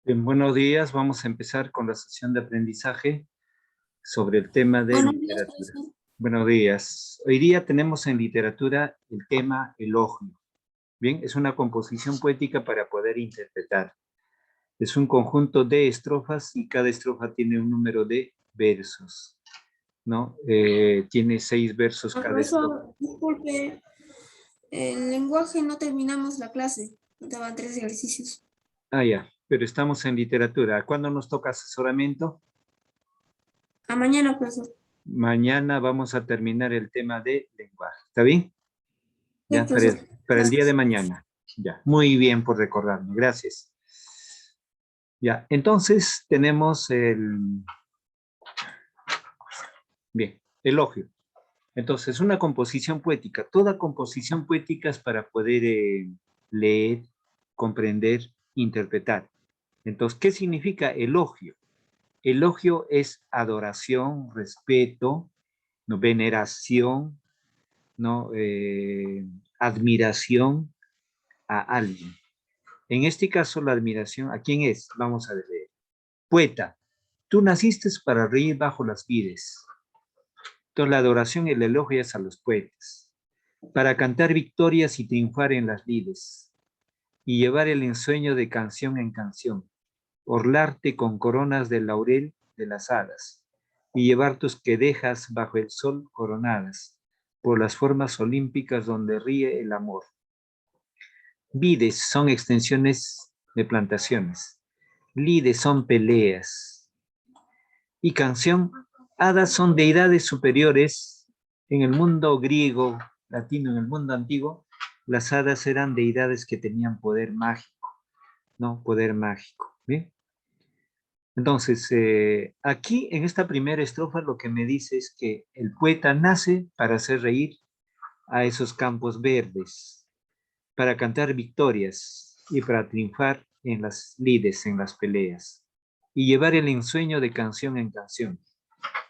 Bien, buenos días. Vamos a empezar con la sesión de aprendizaje sobre el tema de Buenos días, literatura. profesor. Buenos días. Hoy día tenemos en literatura el tema elogio. Bien, es una composición poética para poder interpretar. Es un conjunto de estrofas y cada estrofa tiene un número de versos, ¿no? Tiene 6 versos cada estrofa. Profesor, disculpe, en lenguaje no terminamos la clase. Faltaban 3 ejercicios. Ah, ya, pero estamos en literatura. ¿Cuándo nos toca asesoramiento? A mañana, profesor. Mañana vamos a terminar el tema de lenguaje. ¿Está bien? Sí, Ya, profesor. para el día de Gracias. mañana. Ya, muy bien por recordarme, gracias. Ya, entonces tenemos bien, elogio. Entonces, una composición poética. Toda composición poética es para poder leer, comprender, interpretar. Entonces, ¿qué significa elogio? Elogio es adoración, respeto, ¿no? Veneración, ¿no? Admiración a alguien. En este caso, la admiración, ¿a quién es? Vamos a leer. Poeta, tú naciste para reír bajo las vides. Entonces, la adoración y el elogio es a los poetas, para cantar victorias y triunfar en las lides, y llevar el ensueño de canción en canción, orlarte con coronas de laurel de las hadas, y llevar tus quedejas bajo el sol coronadas, por las formas olímpicas donde ríe el amor. Vides son extensiones de plantaciones. Lides son peleas. Y canción, hadas son deidades superiores. En el mundo griego, latino, en el mundo antiguo, las hadas eran deidades que tenían poder mágico, ¿no? Poder mágico, ¿bien? Entonces, aquí en esta primera estrofa lo que me dice es que el poeta nace para hacer reír a esos campos verdes, para cantar victorias y para triunfar en las lides, en las peleas, y llevar el ensueño de canción en canción,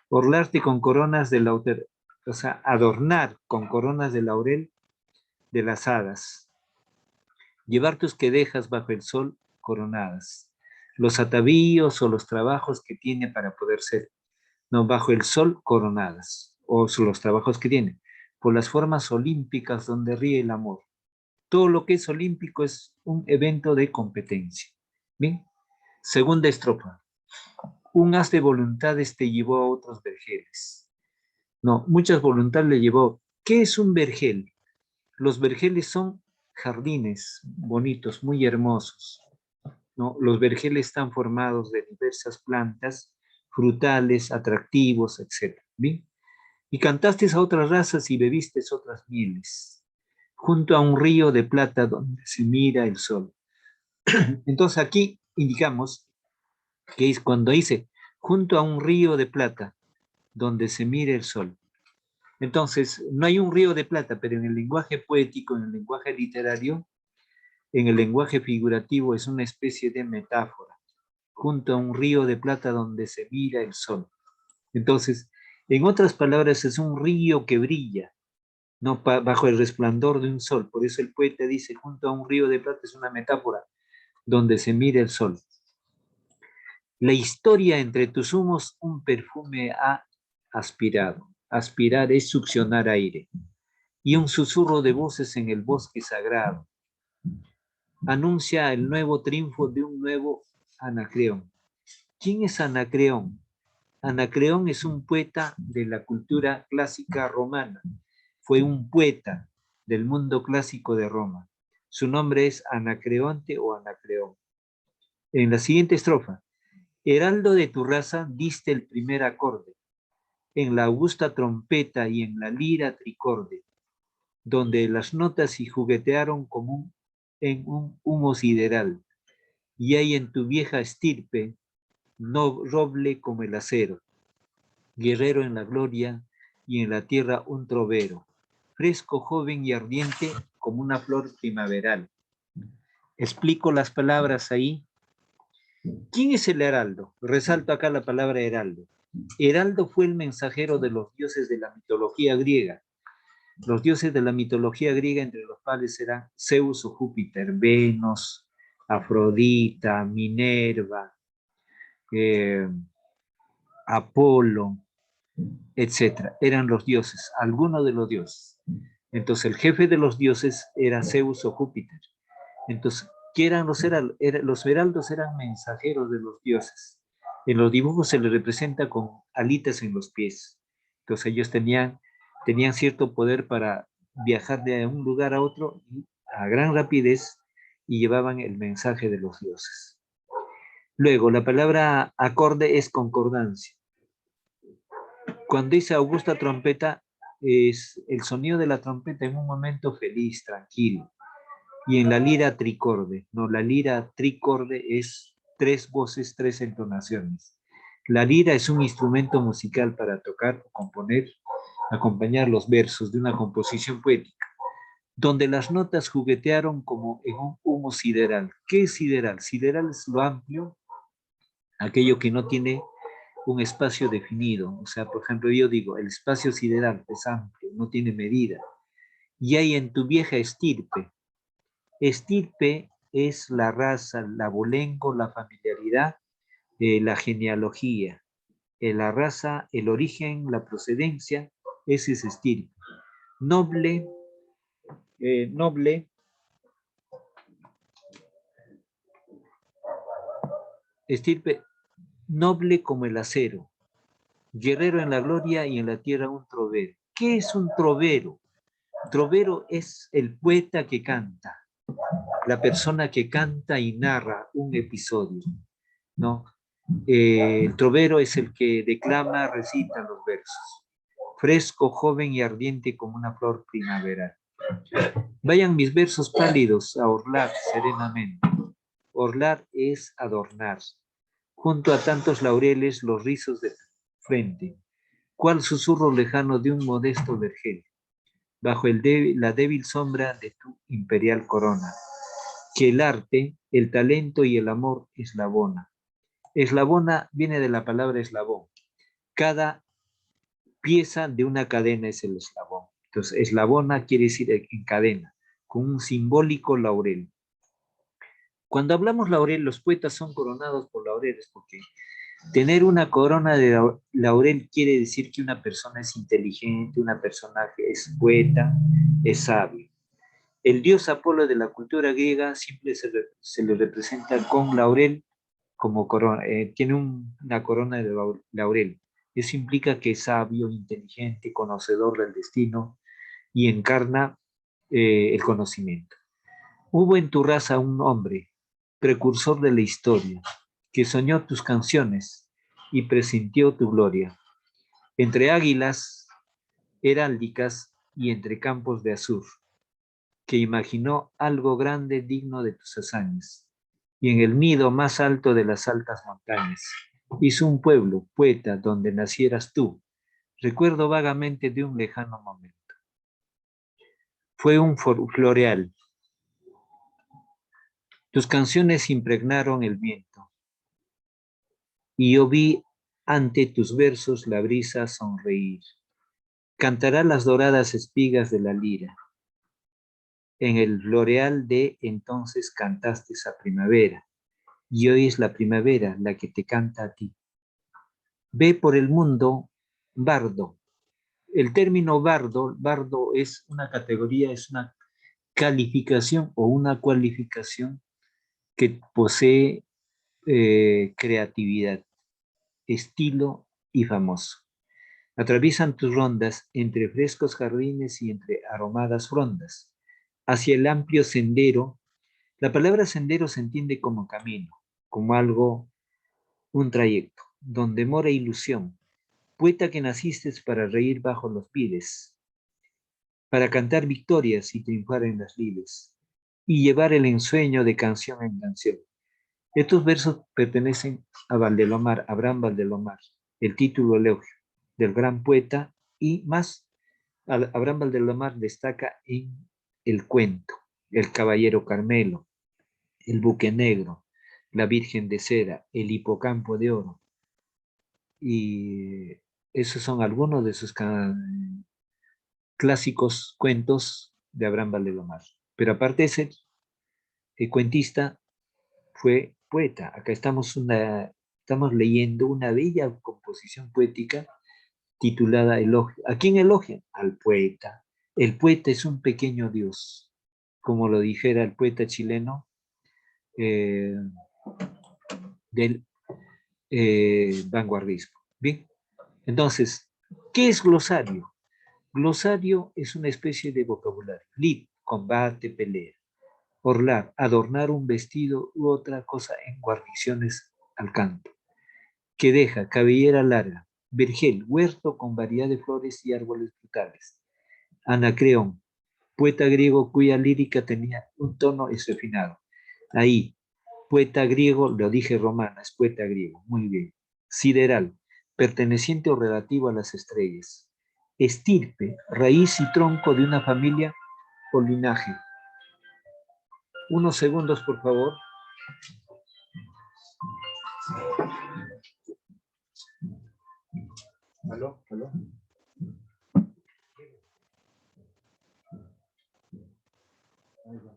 orlarte con coronas de laurel, o sea, adornar con coronas de laurel de las hadas, llevar tus quedejas bajo el sol coronadas, los atavíos o los trabajos que tiene para poder ser, no, bajo el sol coronadas, o los trabajos que tiene, por las formas olímpicas donde ríe el amor. Todo lo que es olímpico es un evento de competencia. Bien, segunda estrofa. Un haz de voluntades te llevó a otros vergeles. No, muchas voluntades le llevó. ¿Qué es un vergel? Los vergeles son jardines bonitos, muy hermosos, ¿no? Los vergeles están formados de diversas plantas, frutales, atractivos, etc. ¿Bien? Y cantaste a otras razas y bebiste otras mieles, junto a un río de plata donde se mira el sol. Entonces aquí indicamos que es cuando dice, junto a un río de plata donde se mira el sol. Entonces, no hay un río de plata, pero en el lenguaje poético, en el lenguaje literario, en el lenguaje figurativo es una especie de metáfora, junto a un río de plata donde se mira el sol. Entonces, en otras palabras, es un río que brilla, no bajo el resplandor de un sol. Por eso el poeta dice, junto a un río de plata es una metáfora donde se mira el sol. La historia entre tus humos un perfume ha aspirado. Aspirar es succionar aire. Y un susurro de voces en el bosque sagrado anuncia el nuevo triunfo de un nuevo Anacreón. ¿Quién es Anacreón? Anacreón es un poeta de la cultura clásica romana. Fue un poeta del mundo clásico de Roma. Su nombre es Anacreonte o Anacreón. En la siguiente estrofa, heraldo de tu raza diste el primer acorde, en la augusta trompeta y en la lira tricorde, donde las notas y juguetearon como en un humo sideral, y hay en tu vieja estirpe no roble como el acero, guerrero en la gloria y en la tierra un trovero, fresco, joven y ardiente como una flor primaveral. Explico las palabras ahí. ¿Quién es el heraldo? Resalto acá la palabra heraldo. Heraldo fue el mensajero de los dioses de la mitología griega. Los dioses de la mitología griega, entre los cuales eran Zeus o Júpiter, Venus, Afrodita, Minerva, eh, Apolo, etcétera. Eran los dioses, algunos de los dioses. Entonces el jefe de los dioses era Zeus o Júpiter. Entonces, ¿qué eran los heraldos? Eran mensajeros de los dioses. En los dibujos se les representa con alitas en los pies. Entonces ellos tenían cierto poder para viajar de un lugar a otro a gran rapidez y llevaban el mensaje de los dioses. Luego, la palabra acorde es concordancia. Cuando dice Augusta trompeta, es el sonido de la trompeta en un momento feliz, tranquilo. Y en la lira tricorde, no, la lira tricorde es 3 voces, 3 entonaciones. La lira es un instrumento musical para tocar o componer, acompañar los versos de una composición poética, donde las notas juguetearon como en un humo sideral. ¿Qué es sideral? Sideral es lo amplio, aquello que no tiene un espacio definido. O sea, por ejemplo, yo digo, el espacio sideral es amplio, no tiene medida. Y hay en tu vieja estirpe. Estirpe es la raza, el abolengo, la familiaridad, la genealogía. La raza, el origen, la procedencia, ese es estirpe. Noble, noble, estirpe, noble como el acero. Guerrero en la gloria y en la tierra un trovero. ¿Qué es un trovero? Trovero es el poeta que canta, la persona que canta y narra un episodio, ¿no? El trovero es el que declama, recita los versos. Fresco, joven y ardiente como una flor primaveral. Vayan mis versos pálidos a orlar serenamente. Orlar es adornar. Junto a tantos laureles, los rizos de frente. Cual susurro lejano de un modesto vergel. Bajo la débil sombra de tu imperial corona. Que el arte, el talento y el amor eslabona. Eslabona viene de la palabra eslabón. Cada pieza de una cadena es el eslabón. Entonces, eslabona quiere decir en cadena, con un simbólico laurel. Cuando hablamos laurel, los poetas son coronados por laureles, porque tener una corona de laurel quiere decir que una persona es inteligente, una persona que es poeta, es sabio. El dios Apolo de la cultura griega siempre se le representa con laurel como corona, tiene una corona de laurel. Eso implica que es sabio, inteligente, conocedor del destino y encarna el conocimiento. Hubo en tu raza un hombre, precursor de la historia, que soñó tus canciones y presintió tu gloria. Entre águilas heráldicas y entre campos de azur, que imaginó algo grande digno de tus hazañas, y en el nido más alto de las altas montañas hizo un pueblo, poeta, donde nacieras tú. Recuerdo vagamente de un lejano momento. Fue un floreal. Tus canciones impregnaron el viento, y yo vi ante tus versos la brisa sonreír. Cantará las doradas espigas de la lira. En el floreal de entonces cantaste esa primavera, y hoy es la primavera la que te canta a ti. Ve por el mundo, bardo. El término bardo es una categoría, es una calificación o una cualificación que posee creatividad, estilo y famoso. Atraviesan tus rondas entre frescos jardines y entre aromadas frondas. Hacia el amplio sendero, la palabra sendero se entiende como camino, como algo, un trayecto, donde mora ilusión. Poeta que naciste para reír bajo los pies, para cantar victorias y triunfar en las lides, y llevar el ensueño de canción en canción. Estos versos pertenecen a Valdelomar, Abraham Valdelomar, el título elogio del gran poeta, y más, Abraham Valdelomar destaca en el cuento, el caballero Carmelo, el buque negro, la Virgen de Cera, el hipocampo de oro, y esos son algunos de sus clásicos cuentos de Abraham Valdelomar. Pero aparte de ser cuentista, fue poeta. Acá estamos leyendo una bella composición poética titulada Elogio. ¿A quién elogian? Al poeta. El poeta es un pequeño dios, como lo dijera el poeta chileno eh, del vanguardismo. Bien, entonces, ¿qué es glosario? Glosario es una especie de vocabulario. Lid, combate, pelea. Orlar, adornar un vestido u otra cosa en guarniciones al canto. Que deja, cabellera larga. Vergel, huerto con variedad de flores y árboles frutales. Anacreón, poeta griego cuya lírica tenía un tono esofinado. Ahí, poeta griego, lo dije romana, es poeta griego, muy bien. Sideral, perteneciente o relativo a las estrellas. Estirpe, raíz y tronco de una familia o linaje. Unos segundos, por favor. ¿Aló? ¿Aló? Ahí va.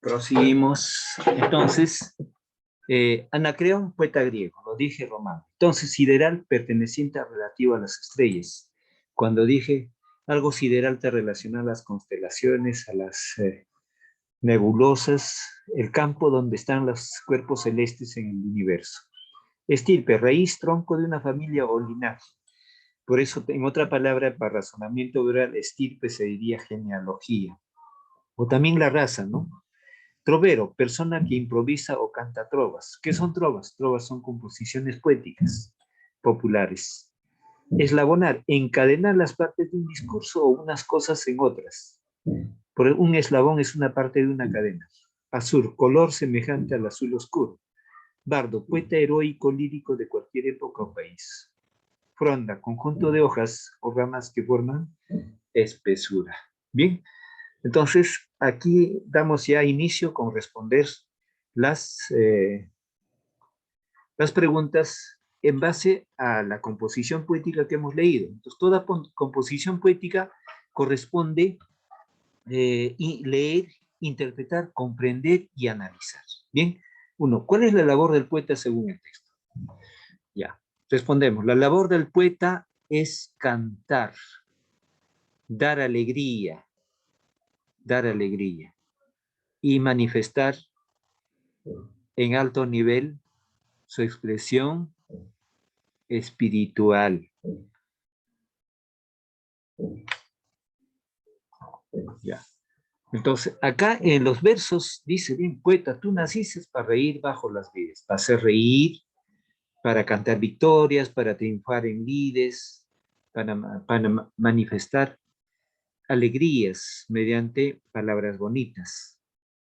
Proseguimos. Entonces, Anacreón, poeta griego, lo dije romano. Entonces, sideral, perteneciente a relativo a las estrellas. Cuando dije algo sideral te relaciona a las constelaciones, a las nebulosas, el campo donde están los cuerpos celestes en el universo. Estirpe, raíz, tronco de una familia o linaje. Por eso, en otra palabra, para razonamiento oral, estirpe se diría genealogía. O también la raza, ¿no? Trovero, persona que improvisa o canta trovas. ¿Qué son trovas? Trovas son composiciones poéticas populares. Eslabonar, encadenar las partes de un discurso o unas cosas en otras. Un eslabón es una parte de una cadena. Azur, color semejante al azul oscuro. Bardo, poeta heroico lírico de cualquier época o país. Fronda, conjunto de hojas o ramas que forman espesura. Bien, entonces aquí damos ya inicio con responder las, eh, las preguntas en base a la composición poética que hemos leído. Entonces, toda composición poética corresponde y leer, interpretar, comprender y analizar. Bien, uno, ¿cuál es la labor del poeta según el texto? Ya, respondemos. La labor del poeta es cantar, dar alegría y manifestar en alto nivel su expresión espiritual. Ya. Entonces, acá en los versos dice bien, poeta, tú naciste para reír bajo las vides, para hacer reír, para cantar victorias, para triunfar en lides, para manifestar alegrías mediante palabras bonitas,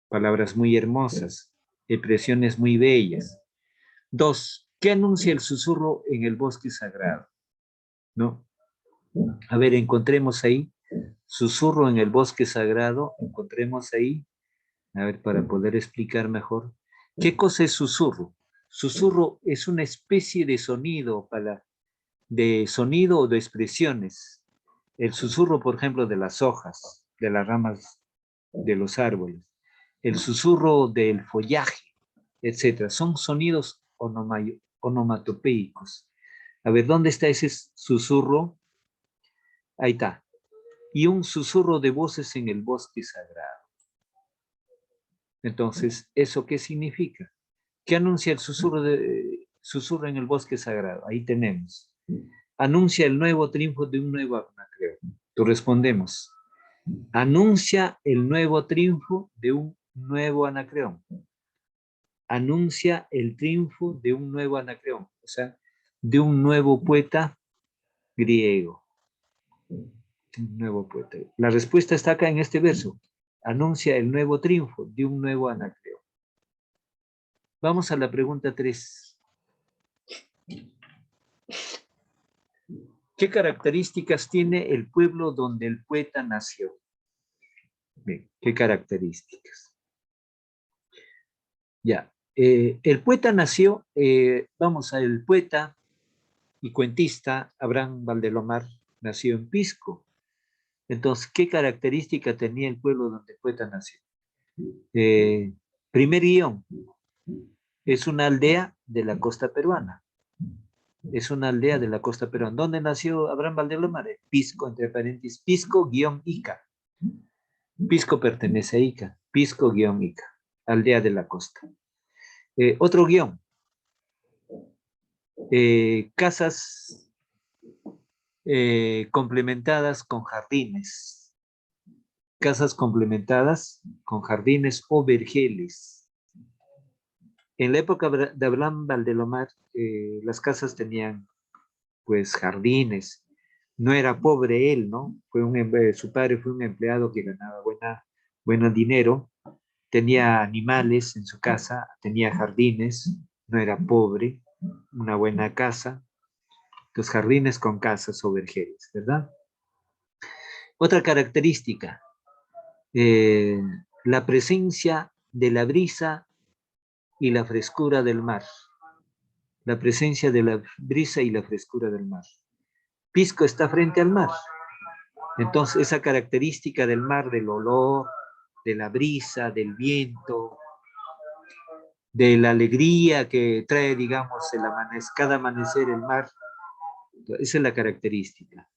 palabras muy hermosas, expresiones muy bellas. Dos, ¿qué anuncia el susurro en el bosque sagrado? ¿No? A ver, encontremos ahí, susurro en el bosque sagrado, encontremos ahí, a ver, para poder explicar mejor. ¿Qué cosa es susurro? Susurro es una especie de sonido, de sonido o de expresiones. El susurro, por ejemplo, de las hojas, de las ramas de los árboles, el susurro del follaje, etcétera. Son sonidos onomatopeicos. A ver, ¿dónde está ese susurro? Ahí está. Y un susurro de voces en el bosque sagrado. Entonces, ¿eso qué significa? ¿Qué anuncia el susurro en el bosque sagrado? Ahí tenemos. Anuncia el nuevo triunfo de un nuevo Anacreón. Tú respondemos. Anuncia el nuevo triunfo de un nuevo Anacreón. Anuncia el triunfo de un nuevo Anacreón, o sea, de un nuevo poeta griego. Un nuevo poeta. La respuesta está acá en este verso. anuncia el nuevo triunfo de un nuevo Anacreón. Vamos a la pregunta 3. ¿Qué características tiene el pueblo donde el poeta nació? Bien, ¿qué características? Ya, el poeta nació, vamos a el poeta y cuentista Abraham Valdelomar nació en Pisco. Entonces, ¿qué característica tenía el pueblo donde el poeta nació? Primer guión, es una aldea de la costa peruana. Es una aldea de la costa peruana. ¿Dónde nació Abraham Valdelomar? Pisco, entre paréntesis, Pisco-Ica. Pisco pertenece a Ica. Pisco-Ica, aldea de la costa. Otro guión. Casas complementadas con jardines. Casas complementadas con jardines o vergeles. En la época de Abraham Valdelomar, las casas tenían pues jardines. No era pobre él, ¿no? Su padre fue un empleado que ganaba buen dinero, tenía animales en su casa, tenía jardines, no era pobre, una buena casa. Los jardines con casas o vergeles, ¿verdad? Otra característica, eh, la presencia de la brisa y la frescura del mar. La presencia de la brisa y la frescura del mar. Pisco está frente al mar. Entonces, esa característica del mar, del olor, de la brisa, del viento, de la alegría que trae, digamos, cada amanecer el mar, esa es la característica.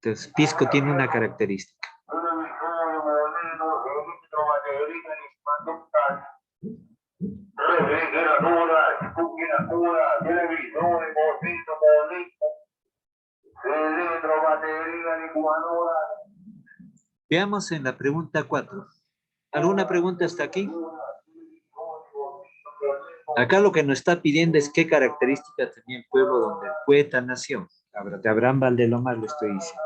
Entonces, Pisco tiene una característica. Veamos en la pregunta 4. ¿Alguna pregunta hasta aquí? Acá lo que nos está pidiendo es qué características tenía el pueblo donde el poeta nació. De Abraham Valdelomar lo estoy diciendo.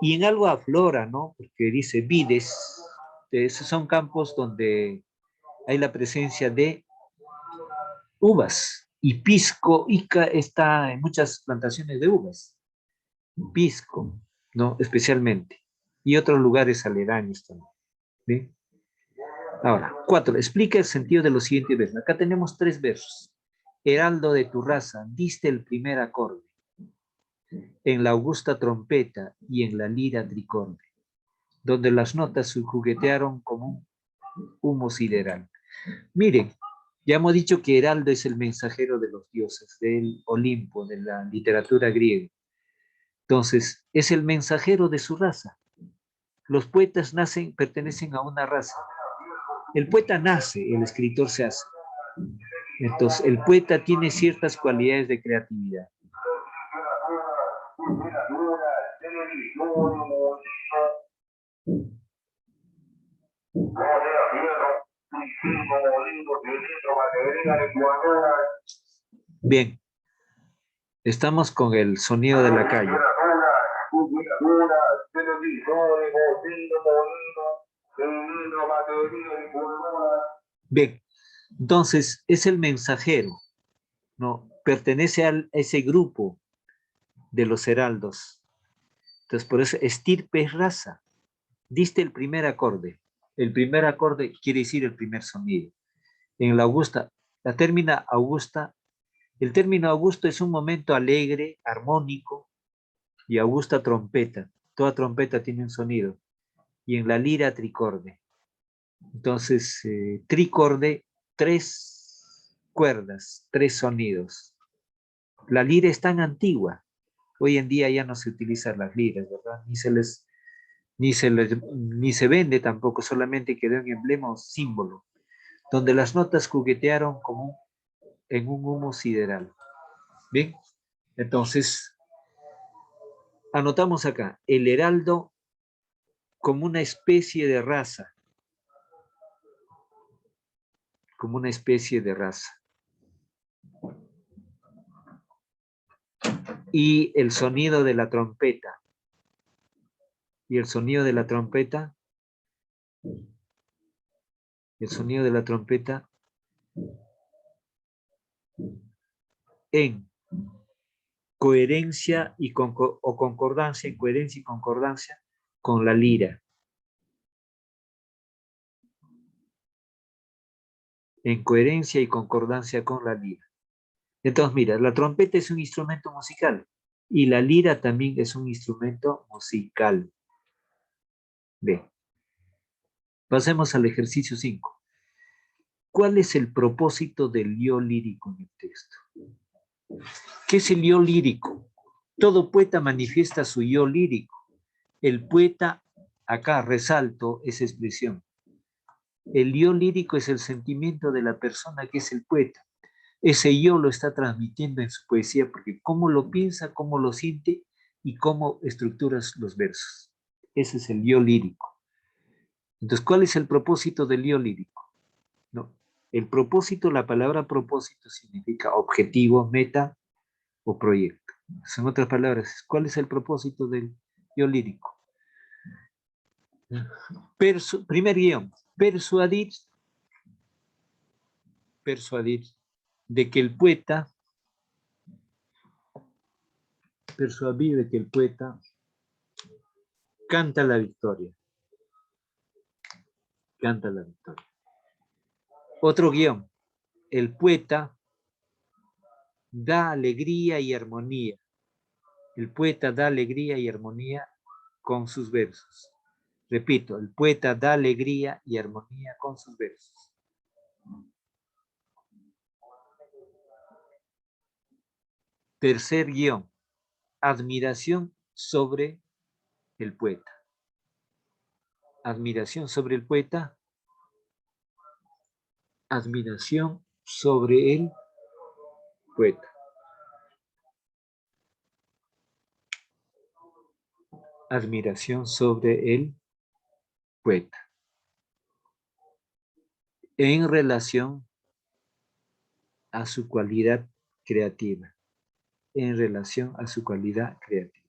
Y en algo aflora, ¿no? Porque dice vides, esos son campos donde hay la presencia de uvas. Y Pisco, Ica está en muchas plantaciones de uvas. Pisco, ¿no? Especialmente. Y otros lugares aledaños también. ¿Sí? Ahora, 4. Explica el sentido de los siguientes versos. Acá tenemos 3 versos. Heraldo de tu raza, diste el primer acorde en la augusta trompeta y en la lira tricorde, donde las notas se juguetearon como un humo sideral. Miren, ya hemos dicho que Heraldo es el mensajero de los dioses, del Olimpo, de la literatura griega. Entonces, es el mensajero de su raza. Los poetas pertenecen a una raza. El poeta nace, el escritor se hace. Entonces, el poeta tiene ciertas cualidades de creatividad. Bien, estamos con el sonido de la calle. Bien, entonces es el mensajero, ¿no? Pertenece a ese grupo de los heraldos. Entonces, por eso, estirpe es raza. Diste el primer acorde. El primer acorde quiere decir el primer sonido. En la augusta, la términa augusta, el término augusto es un momento alegre, armónico, y augusta trompeta. Toda trompeta tiene un sonido. Y en la lira tricorde. Entonces, tricorde, 3 cuerdas, 3 sonidos. La lira es tan antigua. Hoy en día ya no se utilizan las liras, ¿verdad? Ni se vende tampoco, solamente quedó en emblema o símbolo, donde las notas juguetearon como en un humo sideral. ¿Bien? Entonces, anotamos acá, el heraldo como una especie de raza, como una especie de raza. Y el sonido de la trompeta. Y el sonido de la trompeta El sonido de la trompeta en coherencia y o concordancia, en coherencia y concordancia con la lira. En coherencia y concordancia con la lira. Entonces, mira, la trompeta es un instrumento musical y la lira también es un instrumento musical. Bien. Pasemos al ejercicio 5. ¿Cuál es el propósito del yo lírico en el texto? ¿Qué es el yo lírico? Todo poeta manifiesta su yo lírico. El poeta, acá resalto esa expresión. El yo lírico es el sentimiento de la persona que es el poeta. Ese yo lo está transmitiendo en su poesía porque cómo lo piensa, cómo lo siente y cómo estructuras los versos. Ese es el yo lírico. Entonces, ¿cuál es el propósito del yo lírico? No. El propósito, la palabra propósito significa objetivo, meta o proyecto. En otras palabras, ¿cuál es el propósito del yo lírico? Primer guión, persuadir de que el poeta canta la victoria. Canta la victoria. Otro guión, el poeta da alegría y armonía. El poeta da alegría y armonía con sus versos. Repito, el poeta da alegría y armonía con sus versos. Tercer guión, admiración sobre el poeta. Admiración sobre el poeta. Admiración sobre el poeta. Admiración sobre el poeta. En relación a su cualidad creativa. En relación a su cualidad creativa.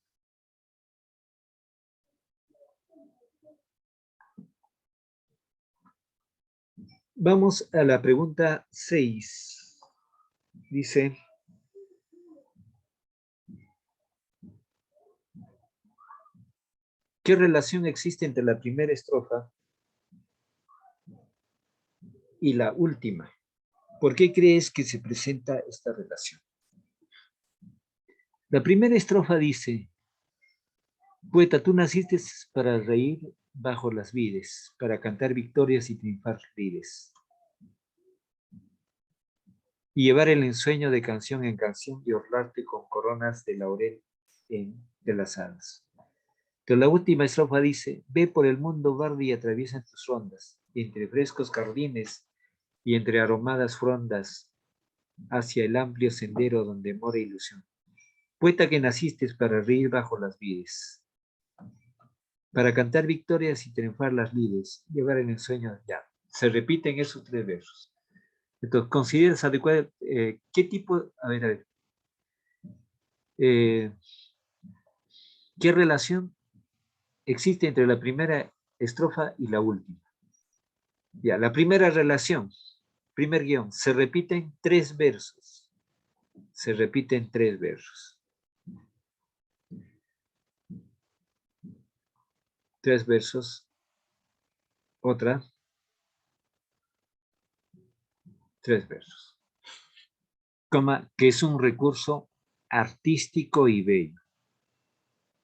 Vamos a la pregunta 6. Dice, ¿qué relación existe entre la primera estrofa y la última? ¿Por qué crees que se presenta esta relación? La primera estrofa dice, poeta, tú naciste para reír bajo las vides, para cantar victorias y triunfar lides, y llevar el ensueño de canción en canción y orlarte con coronas de laurel de las alas. Entonces la última estrofa dice, ve por el mundo verde y atraviesa tus rondas, entre frescos jardines y entre aromadas frondas, hacia el amplio sendero donde mora ilusión. Poeta que naciste para reír bajo las vides, para cantar victorias y triunfar las lides, llevar el ensueño ya. Se repiten esos 3 versos. Entonces, ¿consideras adecuado? ¿Qué tipo? A ver. ¿Qué relación existe entre la primera estrofa y la última? Ya, la primera relación, primer guión, se repiten 3 versos. Se repiten 3 versos. 3 versos. Otra. 3 versos. Que es un recurso artístico y bello.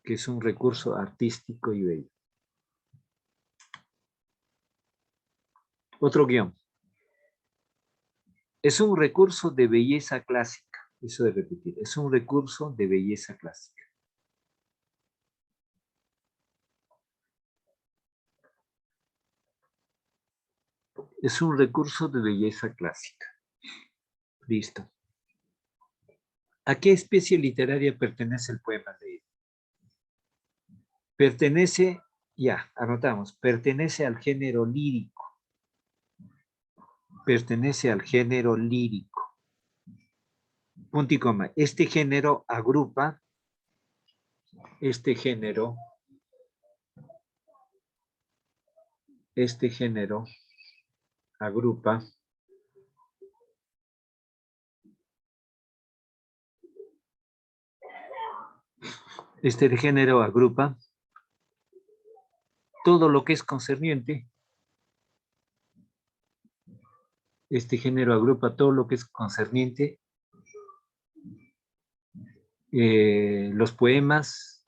Que es un recurso artístico y bello. Otro guión. Es un recurso de belleza clásica. Eso de repetir. Es un recurso de belleza clásica. Es un recurso de belleza clásica. Listo. ¿A qué especie literaria pertenece el poema leído? Pertenece, ya, anotamos, pertenece al género lírico. Pertenece al género lírico. Punto y coma. Este género agrupa, Este género agrupa todo lo que es concerniente. Este género agrupa todo lo que es concerniente. Los poemas,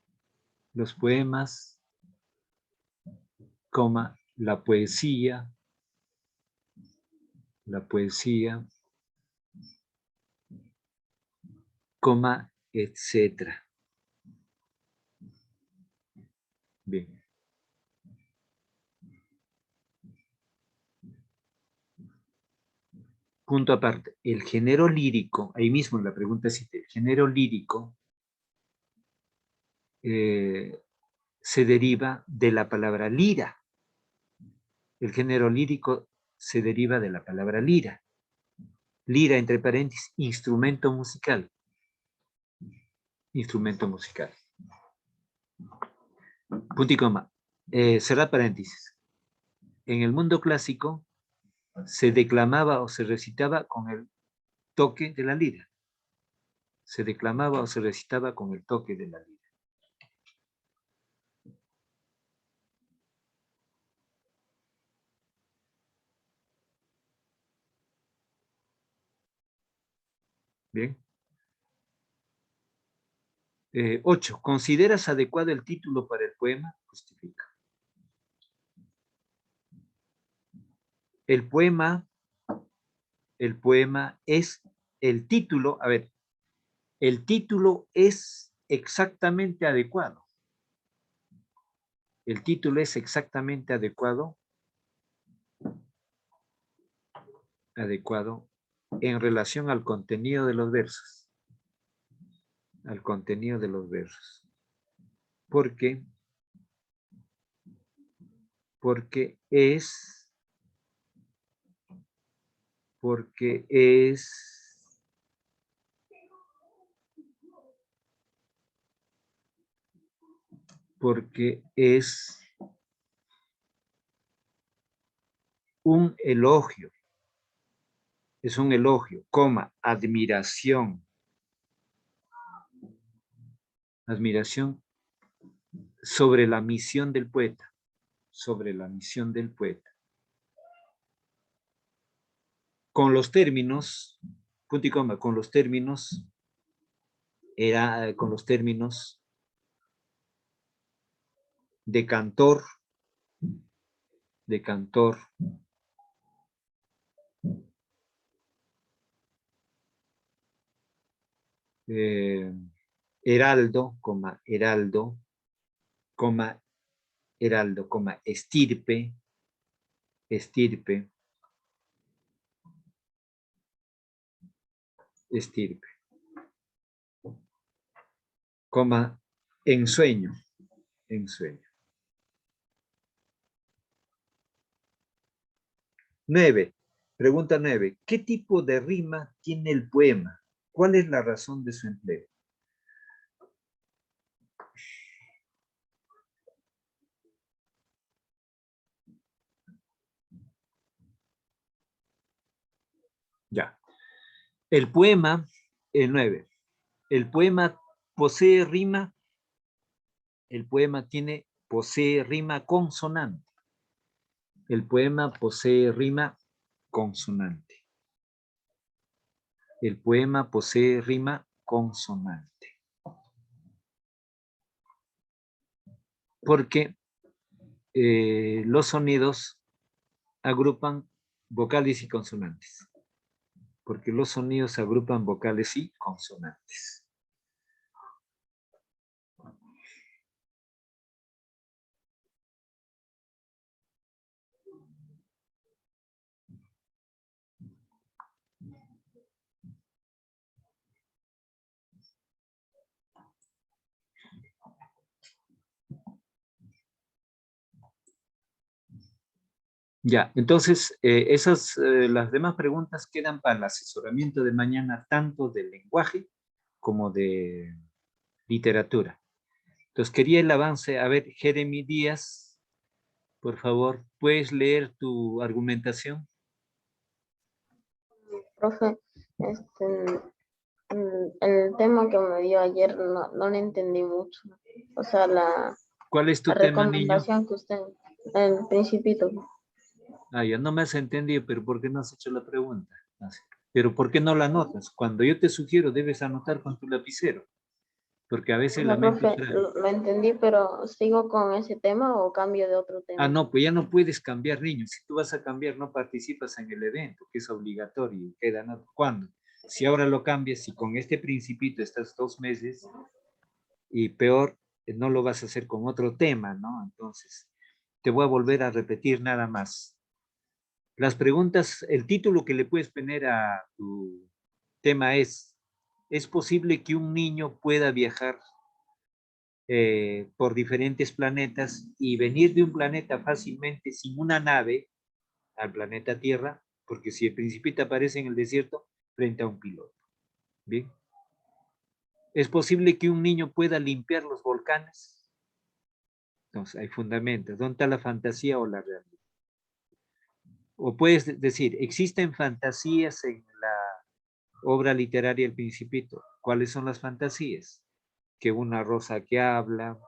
coma, la poesía, coma, etcétera. Bien. Punto aparte, el género lírico, ahí mismo en la pregunta cita, el género lírico se deriva de la palabra lira. El género lírico se deriva de la palabra lira. Lira, entre paréntesis, instrumento musical. Instrumento musical. Punto y coma. Cerrar paréntesis. En el mundo clásico se declamaba o se recitaba con el toque de la lira. Se declamaba o se recitaba con el toque de la lira. Bien. 8. ¿Consideras adecuado el título para el poema? Justifica. El poema es el título, a ver, el título es exactamente adecuado. El título es exactamente adecuado en relación al contenido de los versos. Al contenido de los versos. Porque es un elogio. Es un elogio, coma, admiración. Admiración sobre la misión del poeta. Sobre la misión del poeta. Con los términos, punto y coma, con los términos de cantor, heraldo, estirpe, coma, ensueño. 9. Pregunta 9. ¿Qué tipo de rima tiene el poema? ¿Cuál es la razón de su empleo? Ya. El poema, el 9. El poema posee rima. El poema posee rima consonante. El poema posee rima consonante. El poema posee rima consonante. Porque los sonidos agrupan vocales y consonantes. Porque los sonidos agrupan vocales y consonantes. Ya, entonces las demás preguntas quedan para el asesoramiento de mañana, tanto del lenguaje como de literatura. Entonces quería el avance, a ver, Jeremy Díaz, Por favor, ¿puedes leer tu argumentación? Profe, el tema que me dio ayer no le entendí mucho. O sea, ¿Cuál es la tu tema, niño? recomendación que usted, el principito. Ah, ya no me has entendido, pero ¿por qué no has hecho la pregunta? Así. Pero ¿por qué no la anotas? Cuando yo te sugiero, debes anotar con tu lapicero, porque a O veces la sea, mente profe, trae. lo entendí, pero ¿sigo con ese tema o cambio de otro Ah, tema? no, pues ya no puedes cambiar, niño. Si tú vas a cambiar, no participas en el evento, que es obligatorio. Queda, ¿no? ¿Cuándo? Si ahora lo cambias, si con este principito estás 2 meses y peor, no lo vas a hacer con otro tema, ¿no? Entonces, te voy a volver a repetir nada más. Las preguntas, el título que le puedes poner a tu tema ¿es posible que un niño pueda viajar por diferentes planetas y venir de un planeta fácilmente sin una nave al planeta Tierra? Porque si el Principito aparece en el desierto frente a un piloto. ¿Bien? ¿Es posible que un niño pueda limpiar los volcanes? Entonces, hay fundamentos. ¿Dónde está la fantasía o la realidad? O puedes decir, existen fantasías en la obra literaria El Principito. ¿Cuáles son las fantasías? Que una rosa que habla,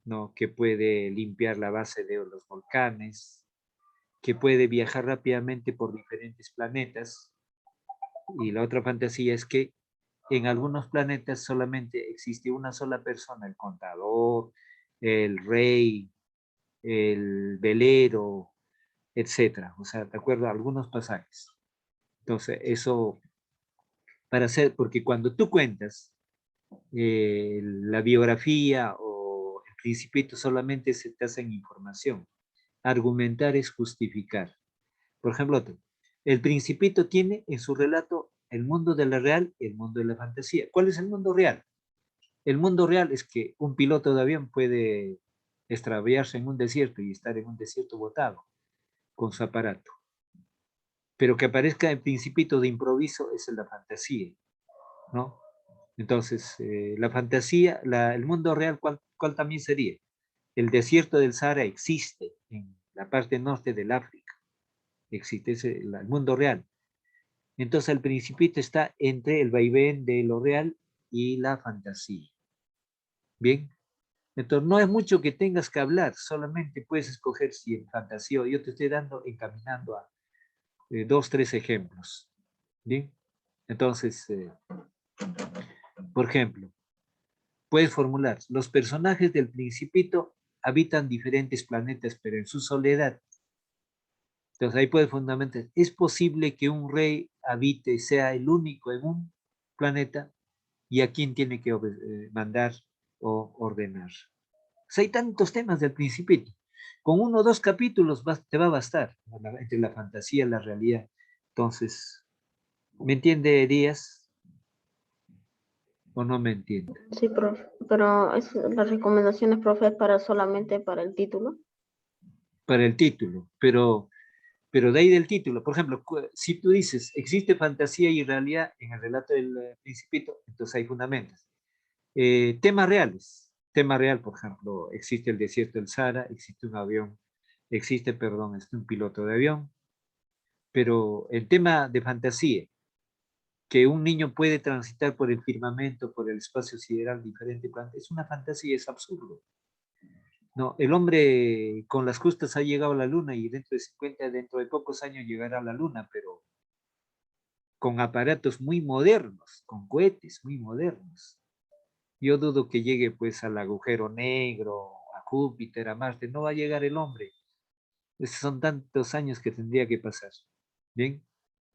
¿no? Que puede limpiar la base de los volcanes, que puede viajar rápidamente por diferentes planetas. Y la otra fantasía es que en algunos planetas solamente existe una sola persona, el contador, el rey, el velero, etcétera. O sea, de acuerdo a algunos pasajes. Entonces, eso para hacer, porque cuando tú cuentas la biografía o el principito solamente se te hace en información. Argumentar es justificar. Por ejemplo, el principito tiene en su relato el mundo de la real y el mundo de la fantasía. ¿Cuál es el mundo real? El mundo real es que un piloto de avión puede extraviarse en un desierto y estar en un desierto botado con su aparato. Pero que aparezca el principito de improviso es la fantasía, ¿no? Entonces, la fantasía, el mundo real, ¿cuál también sería? El desierto del Sahara existe en la parte norte del África, existe el mundo real. Entonces, el principito está entre el vaivén de lo real y la fantasía. Bien, entonces no es mucho que tengas que hablar, solamente puedes escoger si en fantasía, yo te estoy dando, encaminando a 2, 3 ejemplos. Bien, entonces, por ejemplo, puedes formular, los personajes del Principito habitan diferentes planetas, pero en su soledad. Entonces ahí puedes fundamentar, ¿es posible que un rey habite, sea el único en un planeta? ¿Y a quién tiene que mandar o ordenar? O sea, hay tantos temas del Principito. Con 1 o 2 capítulos te va a bastar, entre la fantasía y la realidad. Entonces, ¿me entiende, Díaz? ¿O no me entiende? Sí, profe, pero las recomendaciones, profe, para solamente para el título. Para el título, pero de ahí del título, por ejemplo, si tú dices, existe fantasía y realidad en el relato del Principito, entonces hay fundamentos. Temas reales, tema real, por ejemplo, existe el desierto del Sahara, existe un avión, existe, perdón, un piloto de avión, pero el tema de fantasía, que un niño puede transitar por el firmamento, por el espacio sideral diferente, es una fantasía, es absurdo. No, el hombre con las justas ha llegado a la luna y dentro de pocos años llegará a la luna, pero con aparatos muy modernos, con cohetes muy modernos. Yo dudo que llegue pues al agujero negro, a Júpiter, a Marte, no va a llegar el hombre. Esos son tantos años que tendría que pasar. Bien,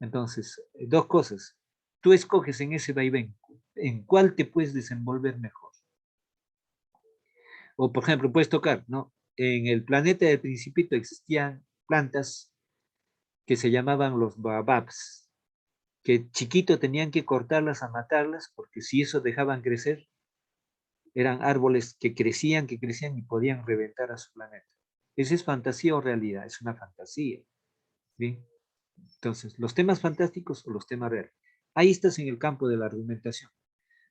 entonces, 2 cosas. Tú escoges en ese vaivén, en cuál te puedes desenvolver mejor. O, por ejemplo, puedes tocar, ¿no? En el planeta del Principito existían plantas que se llamaban los baobabs, que chiquito tenían que cortarlas a matarlas, porque si eso dejaban crecer, eran árboles que crecían y podían reventar a su planeta. ¿Esa es fantasía o realidad? Es una fantasía. ¿Bien? Entonces, los temas fantásticos o los temas reales. Ahí estás en el campo de la argumentación.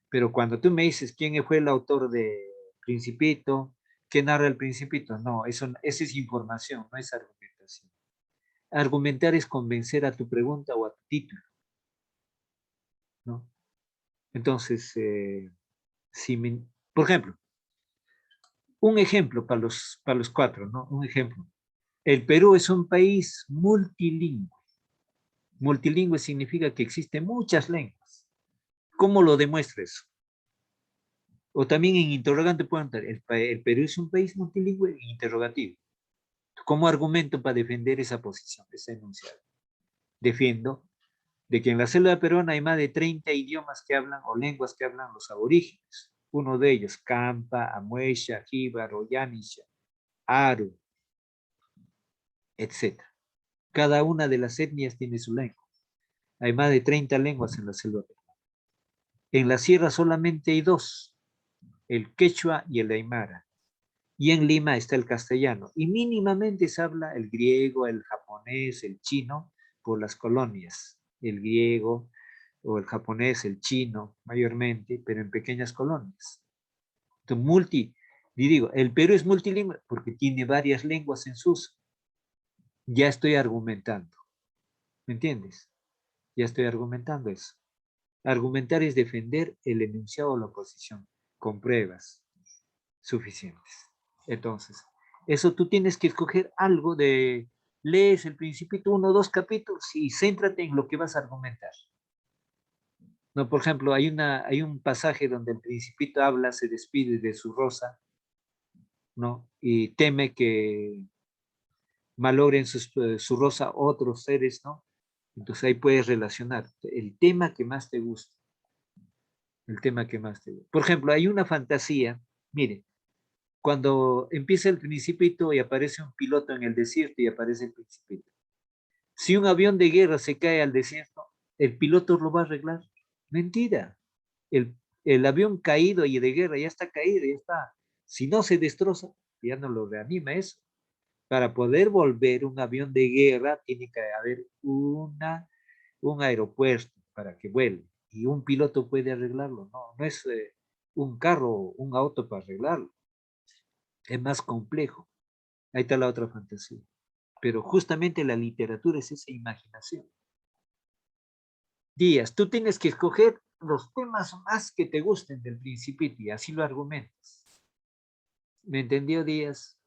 Pero cuando tú me dices quién fue el autor de Principito, ¿Qué narra el Principito? No, eso es información, no es argumentación. Argumentar es convencer a tu pregunta o a tu título, ¿no? Entonces, por ejemplo, un ejemplo para los cuatro, ¿no? Un ejemplo. El Perú es un país multilingüe. Multilingüe significa que existen muchas lenguas. ¿Cómo lo demuestra eso? O también en interrogante pueden estar, el Perú es un país multilingüe, interrogativo. ¿Cómo argumento para defender esa posición, ese enunciado? Defiendo de que en la selva peruana hay más de 30 idiomas que hablan o lenguas que hablan los aborígenes. Uno de ellos, Campa, Amuecha, Jíbaro, Yanisha, Aru, etc. Cada una de las etnias tiene su lengua. Hay más de 30 lenguas en la selva peruana. En la sierra solamente hay dos, el quechua y el aymara. Y en Lima está el castellano. Y mínimamente se habla el griego, el japonés, el chino por las colonias. El griego o el japonés, el chino mayormente, pero en pequeñas colonias. Entonces, digo, el Perú es multilingüe porque tiene varias lenguas en su uso. Ya estoy argumentando. ¿Me entiendes? Ya estoy argumentando eso. Argumentar es defender el enunciado o la posición con pruebas suficientes. Entonces, eso tú tienes que escoger algo lees el Principito, 1 o 2 capítulos y céntrate en lo que vas a argumentar. No, por ejemplo, hay un pasaje donde el Principito habla, se despide de su rosa, ¿no? Y teme que malogren su rosa otros seres, ¿no? Entonces ahí puedes relacionar el tema que más te gusta. El tema que más te gusta. Por ejemplo, hay una fantasía, mire, cuando empieza el Principito y aparece un piloto en el desierto y aparece el Principito. Si un avión de guerra se cae al desierto, ¿el piloto lo va a arreglar? Mentira. El avión caído y de guerra ya está caído, ya está. Si no se destroza, ya no lo reanima eso. Para poder volver un avión de guerra tiene que haber un aeropuerto para que vuele. Y un piloto puede arreglarlo. No es un carro, un auto para arreglarlo. Es más complejo. Ahí está la otra fantasía. Pero justamente la literatura es esa imaginación. Díaz, tú tienes que escoger los temas más que te gusten del Principito y así lo argumentas. ¿Me entendió, Díaz?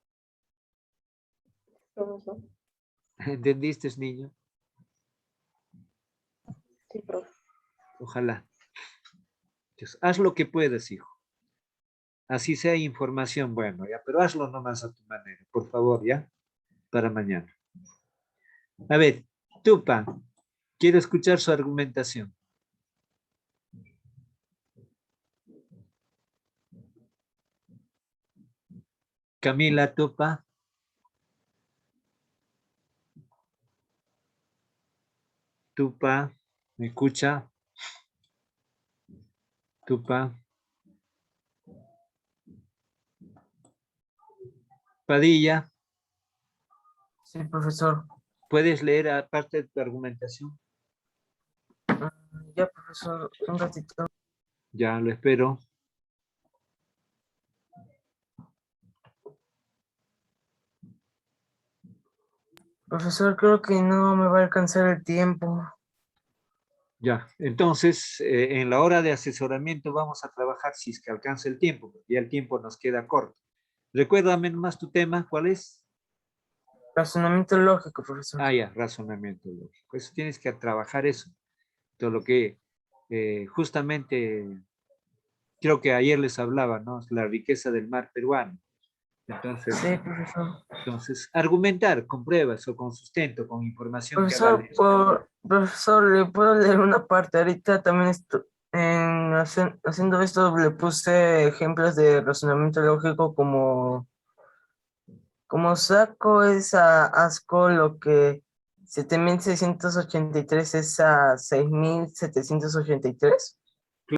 Profesor. ¿Entendiste, niño? Sí, profe. Ojalá. Entonces, haz lo que puedas, hijo. Así sea información, bueno, ya, pero hazlo nomás a tu manera, por favor, ya, para mañana. A ver, Tupa, quiero escuchar su argumentación. Camila, Tupa. Tupa, ¿me escucha? Tupa. Padilla, Sí, profesor. ¿puedes leer aparte de tu argumentación? Ya, profesor, un ratito. Ya, lo espero. Profesor, creo que no me va a alcanzar el tiempo. Ya, entonces, en la hora de asesoramiento vamos a trabajar si es que alcanza el tiempo, porque ya el tiempo nos queda corto. Recuérdame nomás tu tema, ¿cuál es? Razonamiento lógico, profesor. Ah, ya, razonamiento lógico. Eso tienes que trabajar eso. Todo lo que justamente creo que ayer les hablaba, ¿no? La riqueza del mar peruano. Sí, profesor. Entonces, argumentar con pruebas o con sustento, con información que Profesor, avale eso. profesor, ¿le puedo leer una parte? Ahorita también haciendo esto le puse ejemplos de razonamiento lógico como saco es a asco lo que 7.683 es a 6.783.